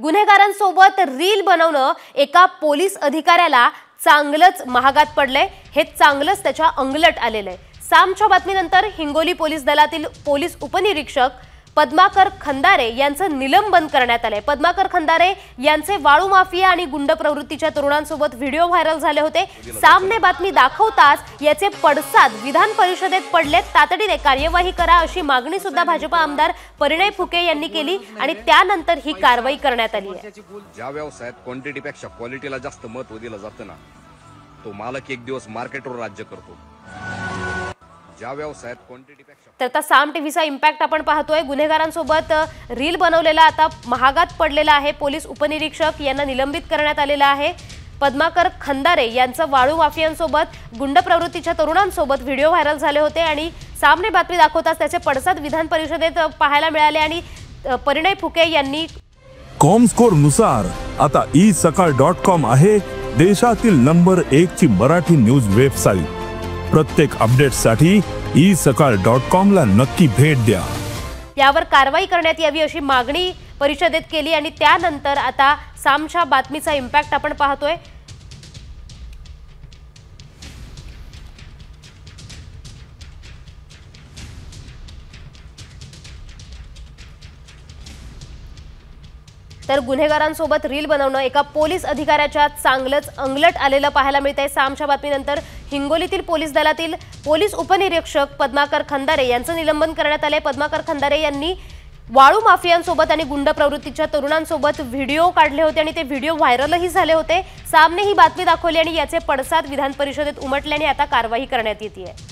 गुन्हेगारांसोबत reel बनवणं एका police अधिकाऱ्याला चांगलंच महागात पडलंय। हे चांगलंच त्याच्या अंगलट आलेलं आहे। सामच्या बातमीनंतर हिंगोली पोलीस दलातील पोलीस उपनिरीक्षक पद्माकर खंदारे यांचं निलंबन करण्यात आलंय। पद्माकर खंदारे यांचे वाळू माफिया आणि गुंड प्रवृत्तीच्या तरुणांसोबत व्हिडिओ व्हायरल झाले होते। सामने बातमी दाखवताच याचे पडसाद विधान परिषदेत पडले। तातडीने कार्यवाही करा अशी मागणी सुद्धा भाजप आमदार परिणय फुके यांनी केली आणि त्यानंतर ही कारवाई करण्यात आली आहे। ज्या व्यवसायात क्वांटिटीपेक्षा क्वालिटीला जास्त महत्त्व दिलं जातं ना, तो मालक एक दिवस मार्केटवर राज्य करतो। ज्या व्यवसायात क्वांटिटीपेक्षा तर आता साम टीव्हीचा इम्पॅक्ट आपण पाहतोय। गुन्हेगारांसोबत रील बनवलेला आता महागात पडलेला आहे। पोलीस उपनिरीक्षक यांना निलंबित करण्यात आलेला आहे। पद्माकर खंदारे यांचं वाळू माफियांसोबत गुंड प्रवृत्तीच्या तरुणांसोबत व्हिडिओ व्हायरल झाले होते आणि सामने बातमी दाखवताच त्याचे पडसाद विधान परिषदेत पाहायला मिळाले आणि परिणय फुके यांनी कॉमस्कोर नुसार आता isakal.com आहे देशातील नंबर 1 ची मराठी न्यूज वेबसाईट। प्रत्येक अपडेटसाठी isakal.com ला नक्की भेट द्या। यावर कारवाई करण्यात यावी अशी मागणी परिषदेत केली आणि त्यानंतर आता सामच्या बातमीचा इम्पॅक्ट आपण पाहतोय। तर गुन्हेगारांसोबत रील बनवणं एका पोलीस अधिकाऱ्याच्या चांगलंच अंगलट आलेलं पाहायला मिळतंय। सामच्या बातमीनंतर हिंगोलीतील पोलीस दलातील पोलीस उपनिरीक्षक पद्माकर खंदारे यांचं निलंबन करण्यात आले। पद्माकर खंदारे यांनी वाळू माफियांसोबत आणि गुंड प्रवृत्तीच्या तरुणांसोबत व्हिडिओ काढले होते आणि ते व्हिडिओ व्हायरलही झाले होते। सामने ही बातमी दाखवली आणि याचे पडसाद विधान परिषदेत उमटल्याने आता कारवाई करण्यात येते आहे।